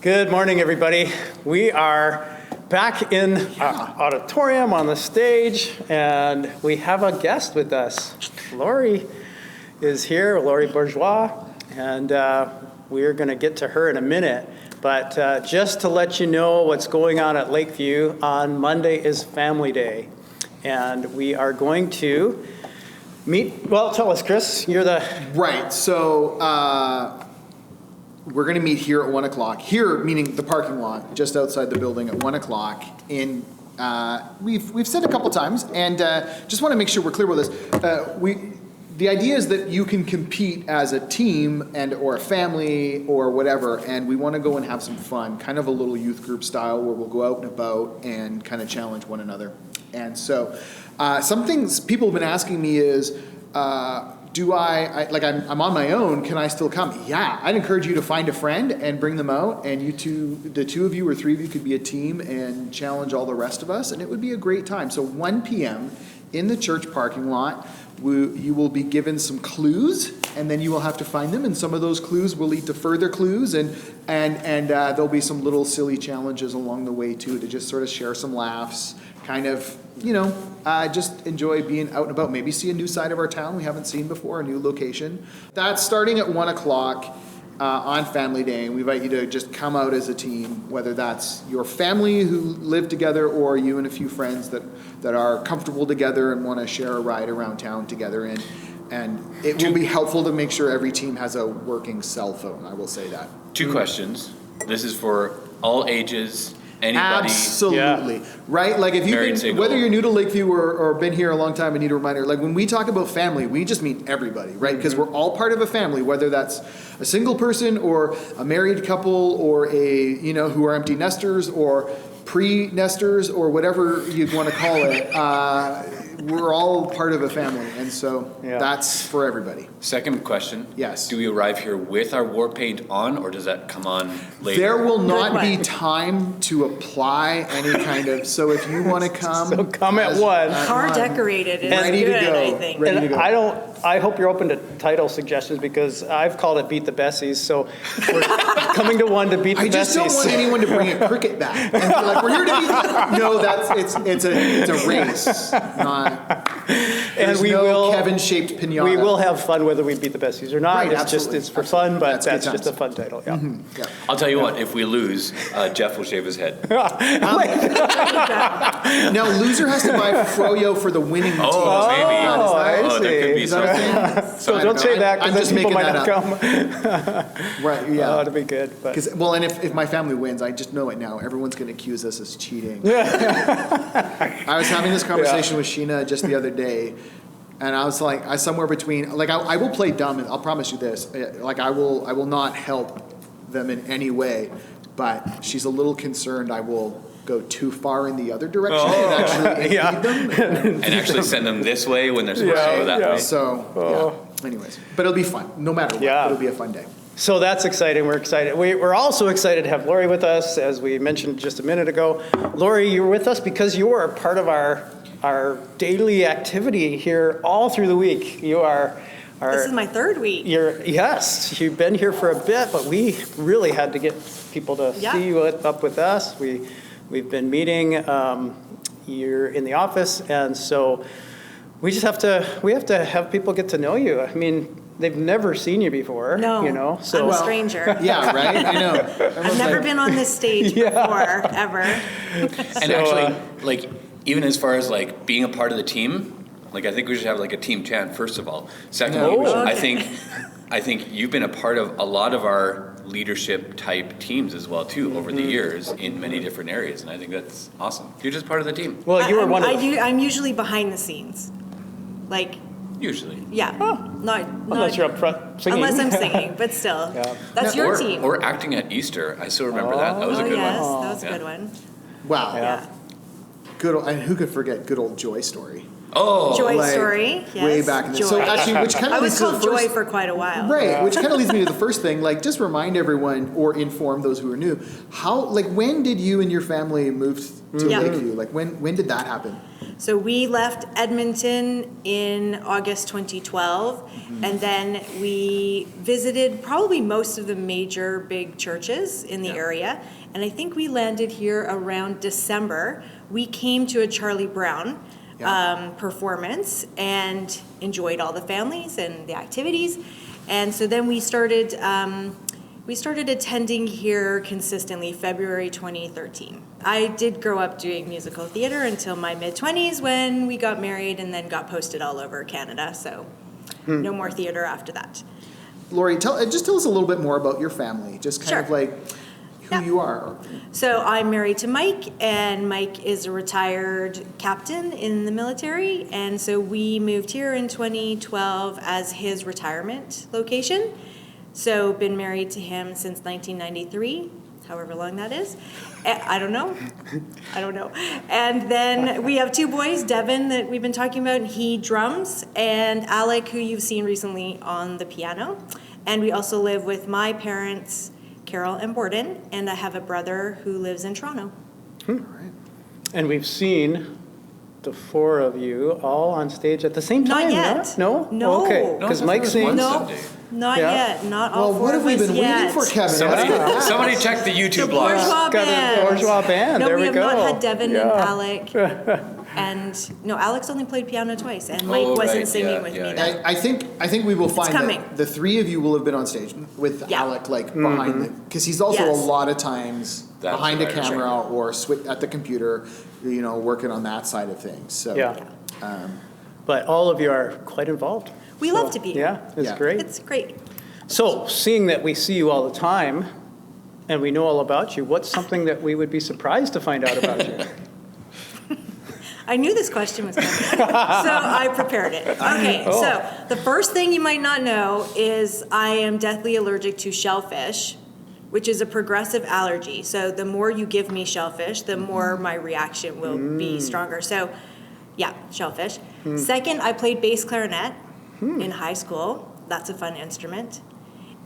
Good morning, everybody. We are back in auditorium on the stage, and we have a guest with us. Lori is here, Lori Bourgeois, and we are going to get to her in a minute. But just to let you know what's going on at Lakeview, on Monday is Family Day, and we are going to meet, well, tell us, Chris, you're the... Right, so we're going to meet here at 1 o'clock. Here, meaning the parking lot, just outside the building at 1 o'clock. And we've said a couple times, and just want to make sure we're clear with this. The idea is that you can compete as a team and or a family or whatever, and we want to go and have some fun, kind of a little youth group style where we'll go out and about and kind of challenge one another. And so some things people have been asking me is, I'm on my own, can I still come? Yeah, I'd encourage you to find a friend and bring them out, and the two of you or three of you could be a team and challenge all the rest of us, and it would be a great time. So 1 p.m. in the church parking lot, you will be given some clues, and then you will have to find them, and some of those clues will lead to further clues, and there'll be some little silly challenges along the way too, to just sort of share some laughs, kind of, just enjoy being out and about. Maybe see a new side of our town we haven't seen before, a new location. That's starting at 1 o'clock on Family Day, and we invite you to just come out as a team, whether that's your family who live together or you and a few friends that are comfortable together and want to share a ride around town together. And it will be helpful to make sure every team has a working cell phone, I will say that. 2 questions. This is for all ages. Anybody? Absolutely. Yeah. Right? Like if you've been, whether you're new to Lakeview or been here a long time and need a reminder, like when we talk about family, we just mean everybody, right? Because we're all part of a family, whether that's a single person or a married couple or who are empty nesters or pre-nesters or whatever you'd want to call it. We're all part of a family, and so that's for everybody. Second question. Yes. Do we arrive here with our war paint on, or does that come on later? There will not be time to apply any kind of, so if you want to come. So come at 1. Car decorated is ready good, to go. I think. Ready to go. I hope you're open to title suggestions, because I've called it Beat the Bessies, so we're coming to 1 to beat the Bessies. I just don't want anyone to bring a cricket bat and be like, we're here to beat the... No, it's a race, not... And we will Kevin-shaped pinata. We will have fun whether we beat the Bessies or not. Right, It's for fun, but that's just a fun title. Yeah. Mm-hmm. Yeah. I'll tell you what, if we lose, Jeff will shave his head. Now, loser has to buy froyo for the winning team. Oh, maybe. There could be something. So don't say that, because then people might not come. Right, yeah. Oh, it'll be good. But. And if my family wins, I just know it now. Everyone's going to accuse us as cheating. I was having this conversation with Sheena just the other day, and I was like, somewhere between, like, I will play dumb, and I'll promise you this, like, I will not help them in any way, but she's a little concerned I will go too far in the other direction and actually lead them. And actually send them this way when they're supposed to go that way. So, anyways. But it'll be fun, no matter what. It'll be a fun day. So that's exciting. We're excited. We're also excited to have Lori with us, as we mentioned just a minute ago. Lori, you're with us because you are part of our daily activity here all through the week. You are... This is my 3rd week. Yes, you've been here for a bit, but we really had to get people to see you up with us. We've been meeting. You're in the office, and so we have to have people get to know you. I mean, they've never seen you before. No, so I'm a stranger. Yeah, right? I know. I've never been on this stage before, ever. And actually, even as far as being a part of the team, I think we should have a team chant first of all. Secondly, I think you've been a part of a lot of our leadership type teams as well too over the years in many different areas, and I think that's awesome. You're just part of the team. Well, you were one of I'm usually behind the scenes, usually. Yeah. Not unless you're up front singing. Unless I'm singing, but still, that's your team. Or acting at Easter. I still remember that. That was a good one. That was a good one. Wow. Yeah. Good old, and who could forget good old Joy Story? Oh, Joy like, Story, yes. way back in the, so Joy. actually, which kind I of was leads to the called first, Joy for quite a while. right, which kind of leads me to the first thing, like, just remind everyone or inform those who are new, when did you and your family move to Yeah. Lakeview? Like, when did that happen? So we left Edmonton in August 2012, and then we visited probably most of the major big churches in the area. And I think we landed here around December. We came to a Charlie Brown performance and enjoyed all the families and the activities. And so then we started attending here consistently February 2013. I did grow up doing musical theater until my mid-20s when we got married and then got posted all over Canada. So no more theater after that. Lori, tell us a little bit more about your family, just kind Sure. of like who you are. So I'm married to Mike, and Mike is a retired captain in the military. And so we moved here in 2012 as his retirement location. So been married to him since 1993, however long that is. I don't know. And then we have two boys, Devin, that we've been talking about, and he drums, and Alec, who you've seen recently on the piano. And we also live with my parents, Carol and Borden, and I have a brother who lives in Toronto. And we've seen the four of you all on stage at the same time. Not yet. No? No. Okay, No, because there Mike's was seen. one No, someday. not Yeah. yet. Not all Well, four what have of we us been yet. waiting for, Kevin? Somebody check the YouTube The logs. bourgeois Got band. a bourgeois band. No, There we we have go. not had Devin Yeah. and Alec. And no, Alex only played piano twice, and Mike Oh, wasn't right. singing Yeah, with yeah, me yeah. then. I think we will find coming. that the three of you will have been on stage with Yeah. Alec, like behind the, because he's also Yes. a lot of times That's behind a right. camera or at the computer, working on that side of things. So Yeah. But all of you are quite involved. We love to be. Yeah, it's Yeah. great. It's great. So, seeing that we see you all the time and we know all about you, what's something that we would be surprised to find out about you? I knew this question was coming, so I prepared it. Okay, Oh. so the first thing you might not know is I am deathly allergic to shellfish, which is a progressive allergy. So the more you give me shellfish, the more my reaction will be stronger. So, yeah, shellfish. Second, I played bass clarinet in high school. That's a fun instrument.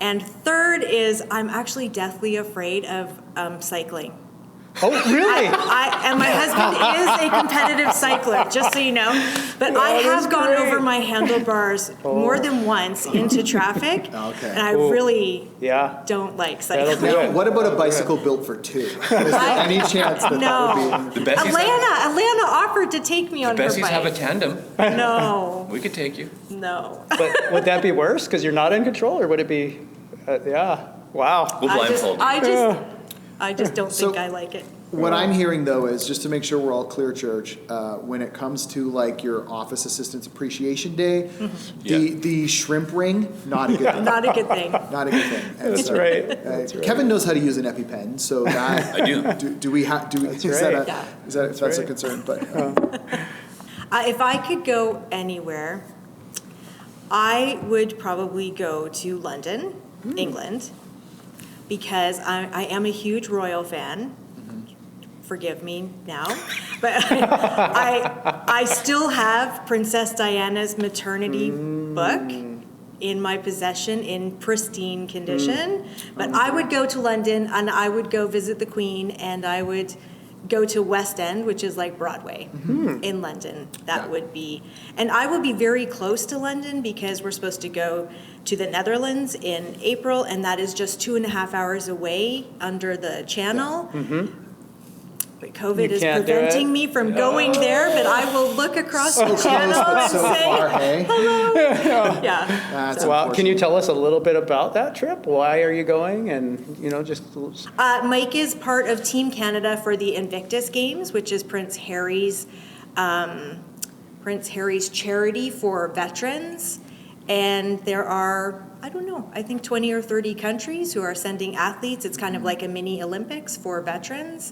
And third is I'm actually deathly afraid of cycling. Oh, really? And my husband is a competitive cycler, just so you know. But I have gone over my handlebars more than once into traffic. Okay. And I really Yeah. don't like That'll cycling. do now, it. what about a bicycle built for two? Is there any chance that No. would be? The Bessies, Atlanta offered to take me on her Bessies have a bike. tandem. No, We could take you. no. But would that be worse because you're not in control, or would it be? Yeah. Wow. We'll blindfold you. I just don't So- think I like it. What I'm hearing though is, just to make sure we're all clear, church, when it comes to like your office assistants appreciation day, the shrimp ring, not a good thing. Not a good thing. Not a good thing. And That's so, right. That's right. Kevin knows how to use an EpiPen, so that I do. Do we have? That's Is that right. Yeah. is that if that's a right. concern? But If I could go anywhere, I would probably go to London, England, because I am a huge royal fan. Forgive me now, but I still have Princess Diana's maternity book in my possession in pristine condition. But I would go to London and I would go visit the Queen, and I would go to West End, which is like Broadway in London. That Yeah. would be, and I will be very close to London because we're supposed to go to the Netherlands in April, and that is just 2.5 hours away under the channel. But COVID You is can't do it? preventing me from going there, but I will look across the close, channel but and so say, far, hey. yeah. That's Well, can you unfortunate. tell us a little bit about that trip? Why are you going? And just Mike is part of Team Canada for the Invictus Games, which is Prince Harry's charity for veterans. And there are, I don't know, I think 20 or 30 countries who are sending athletes. It's kind of like a mini Olympics for veterans.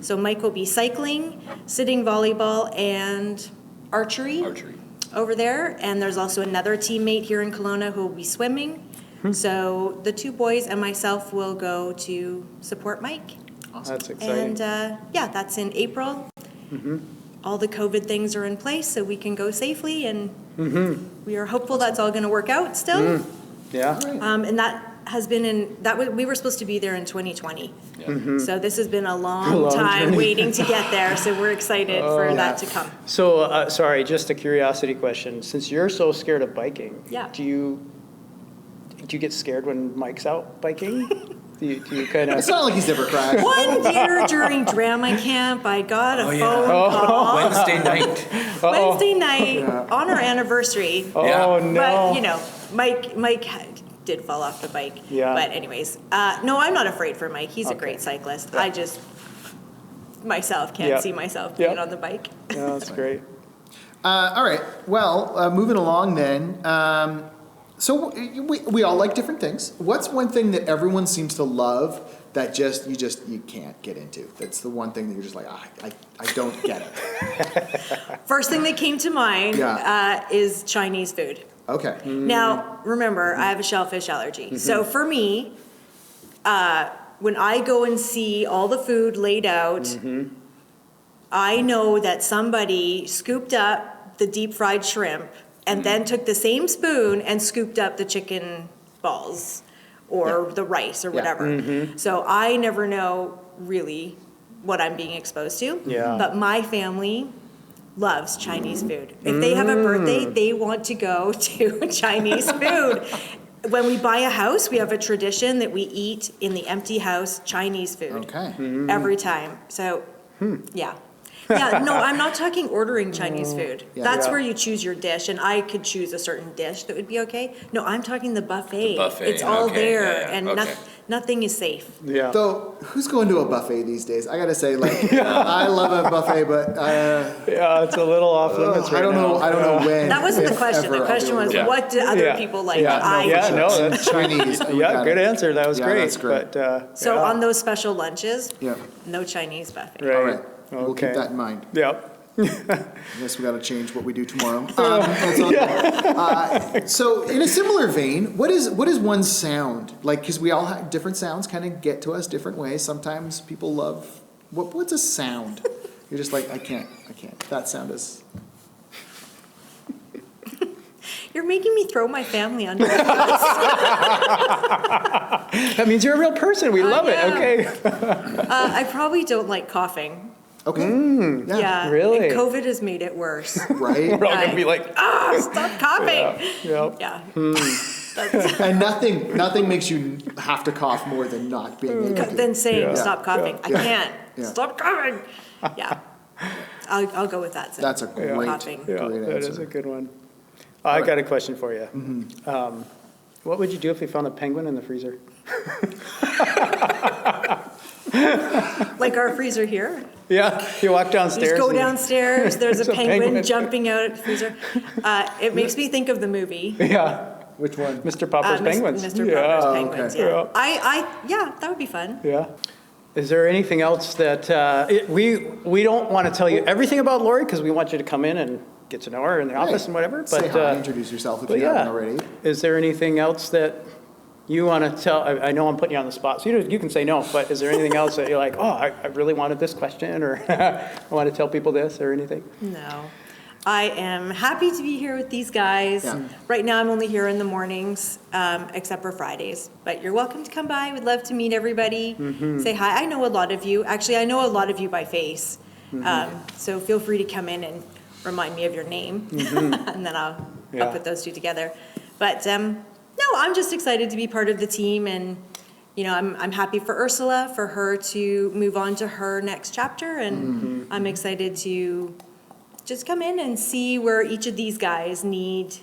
So Mike will be cycling, sitting volleyball, and archery. Over there. And there's also another teammate here in Kelowna who will be swimming. So the two boys and myself will go to support Mike. that's exciting. And yeah, that's in April. all the COVID things are in place so we can go safely, and we are hopeful that's all going to work out still. Yeah. And that has been we were supposed to be there in 2020. So this has been a long, long time journey. waiting to get there. So we're excited for that to come. So, sorry, just a curiosity question. Since you're so scared of biking, Yeah. do you get scared when Mike's out biking? do you kind It's of? not like he's never crashed. One year during drama camp, I got a Oh, yeah. phone call Wednesday night. Wednesday night on our anniversary. Oh Yeah. no! But Mike did fall off the bike. Yeah. But anyways, no, I'm not afraid for Mike. He's a great cyclist. I just myself can't Yeah. see myself being Yeah. on the bike. Yeah, that's great. All right. Well, moving along then. So we all like different things. What's one thing that everyone seems to love that you can't get into? That's the one thing that you're just like, I don't get it. First thing that came to mind Yeah. is Chinese food. Okay. Now, remember, I have a shellfish allergy. So for me, when I go and see all the food laid out, I know that somebody scooped up the deep fried shrimp and then took the same spoon and scooped up the chicken balls or the rice or Yeah. whatever. So I never know really what I'm being exposed to. Yeah. But my family loves Chinese food. If they have a birthday, they want to go to Chinese food. When we buy a house, we have a tradition that we eat in the empty house Chinese food. Okay. Every time. So, yeah. Yeah, no, I'm not talking ordering Chinese food. Yeah. That's Yeah. where you choose your dish, and I could choose a certain dish that would be okay. No, I'm talking the buffet. The buffet, It's all okay, there, yeah, yeah, and okay. nothing is safe. Yeah. Though, who's going to a buffet these days? I gotta say, like, I love a buffet, but Yeah, it's a little off limits right I don't know. now. I don't know when. That wasn't the if question. ever The I'll question be able was, to Yeah. what do other Yeah. people like Yeah, that I yeah, choose? no, that's Chinese. we yeah, got good it. answer. That was Yeah, great. that's great. But, So yeah. on those special lunches, Yeah. no Chinese buffet. Right. All right. We'll Okay. keep that in mind. Yep. I guess we got to change what we do tomorrow. That's all. So, in a similar vein, what is one sound like? Because we all have different sounds, kind of get to us different ways. Sometimes people love what's a sound. You're just like, I can't. That sound is. You're making me throw my family under the bus. That means you're a real person. We love it. yeah. Okay. I probably don't like coughing. Okay. Yeah. Really? And COVID has made it worse. Right. We're all gonna be like, Stop coughing. yep. Yeah. And nothing makes you have to cough more than not being able to. Then saying Yeah. stop coughing. I can't. Yeah. Stop coughing. Yeah. I'll go with that. That's a great, Coughing. Yeah, great that is answer. a good one. I got a question for you. Mm-hmm. What would you do if we found a penguin in the freezer? Like our freezer here. Yeah, you walk You downstairs. just go and- downstairs. There's a There's a penguin, penguin. jumping out of the freezer. It makes me think of the movie. Yeah, Which one? Mr. Popper's Penguins. Mr. Yeah. Popper's Penguins. okay. Yeah. Yeah, that would be fun. Yeah. Is there anything else that, we don't want to tell you everything about Lori because we want you to come in and get to know her in the office and whatever. Say But, hi, introduce yourself if but you haven't yeah, already. is there anything else that you want to tell? I know I'm putting you on the spot, so you can say no, but is there anything else that you're like, oh, I really wanted this question, or I want to tell people this, or anything? No. I am happy to be here with these guys. Yeah. Right now, I'm only here in the mornings, except for Fridays. But you're welcome to come by. We'd love to meet everybody. Say hi. I know a lot of you. Actually, I know a lot of you by face. So feel free to come in and remind me of your name, and then I'll Yeah. put those two together. But no, I'm just excited to be part of the team, and I'm happy for Ursula, for her to move on to her next chapter, and I'm excited to just come in and see where each of these guys need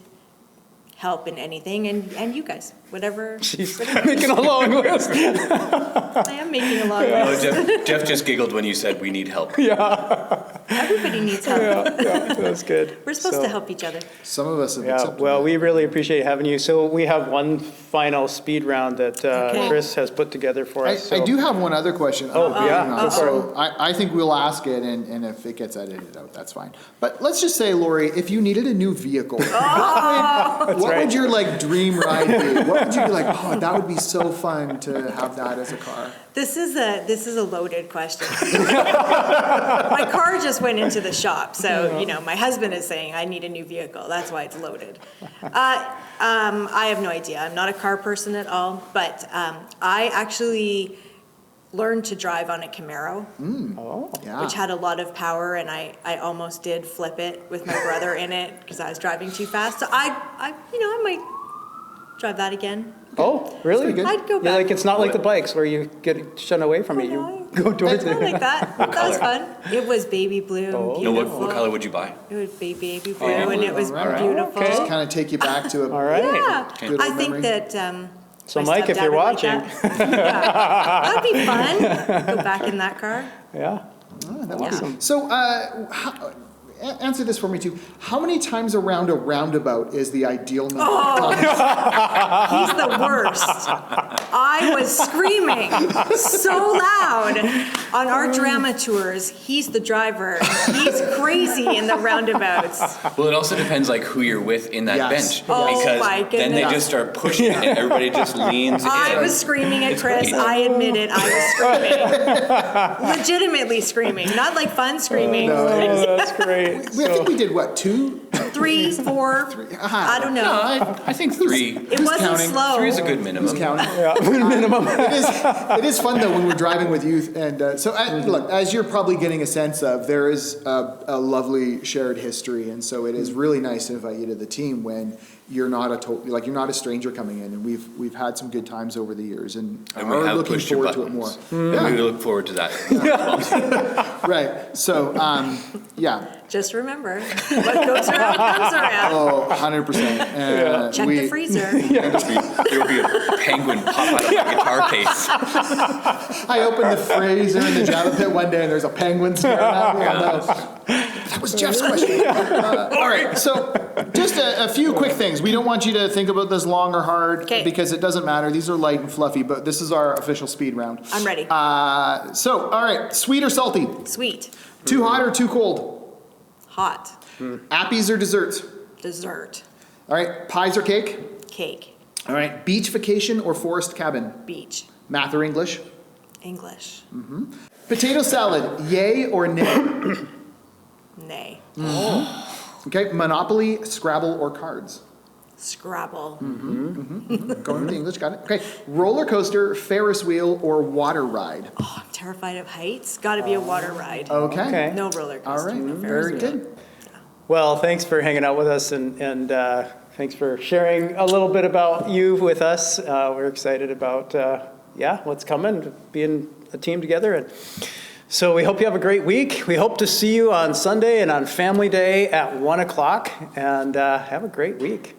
help in anything, and you guys, whatever. She's making a long list. I am making a long Oh, list. Jeff just giggled when you said we need help. Everybody needs help. Yeah, that's good. We're supposed So- to help each other. Some of us have Yeah, accepted well, that. we really appreciate having you. So we have one final speed round that Okay. Chris has put together for I us. So- do have one other question. Oh, yeah, go for So I think we'll ask it, and if it gets edited out, that's fine. But let's just say, Lori, if you needed a new vehicle, what would your dream ride be? What What would you be like, oh, that would be so fun to have that as a car? This is a loaded question. My car just went into the shop, so, my husband is saying I need a new vehicle. That's why it's loaded. I have no idea. I'm not a car person at all, but I actually learned to drive on a Camaro, Yeah. which had a lot of power, and I almost did flip it with my brother in it because I was driving too fast. So I might drive that again. Oh, really? good. I'd go You're back. like, it's not like the bikes where you get shun away from it. You go towards Not it. like that. That was fun. It was baby blue, and No, beautiful. what color would you buy? It would be baby blue, yeah. and it was Alright. beautiful. Okay. Just kind of take you back to a. All right. Yeah, Good I old think memory. that. So, my Mike, if stepdad you're would like watching. that. Yeah, that'd be fun. Go back in that car. Yeah. Oh, that would be- Awesome. So, answer this for me too. How many times around a roundabout is the ideal number? Oh. He's the worst. I was screaming so loud on our drama tours. He's the driver. He's crazy in the roundabouts. Well, it also depends like who you're with in that Yes. bench. Oh, because my then they goodness. just start pushing it and everybody just leans in. I was screaming at Chris. I admit it. I was screaming. Legitimately screaming. Not like fun screaming. Oh, that's great. I think we did what, 2? 3, 4. I don't No, know. I think 3. It wasn't counting? slow. 3 is a good minimum. Who's counting? Yeah, minimum. It is fun though when we're driving with youth, and look, as you're probably getting a sense of, there is a lovely shared history, and so it is really nice to invite you to the team when you're not you're not a stranger coming in, and we've had some good times over the years, and And we are have looking pushed your forward to it more. buttons. And we look forward to that. Right. So yeah. Just remember, what goes around comes around. Oh, 100%. Check the freezer. There will be a penguin pop out of my guitar case. I opened the freezer in the Java pit one day, and there's a penguin staring at me. Oh, no. That was Jeff's question. All right, so just a few quick things. We don't want you to think about this long or hard 'Kay. because it doesn't matter. These are light and fluffy, but this is our official speed round. I'm ready. So, all right, sweet or salty? Sweet. Too hot or too cold? Hot. Appies or desserts? Dessert. All right, pies or cake? Cake. All right, beach vacation or forest cabin? Beach. Math or English? English. Potato salad, yay or nay? Nay. Okay, Monopoly, Scrabble, or cards? Scrabble. Going with the English, got it. Okay, roller coaster, Ferris wheel, or water ride? Oh, I'm terrified of heights. Got to be a water ride. Okay. Okay. No roller All coaster. right, No Ferris very wheel. good. Well, thanks for hanging out with us and thanks for sharing a little bit about you with us. We're excited about, what's coming, being a team together. And so we hope you have a great week. We hope to see you on Sunday and on Family Day at 1 o'clock, and have a great week.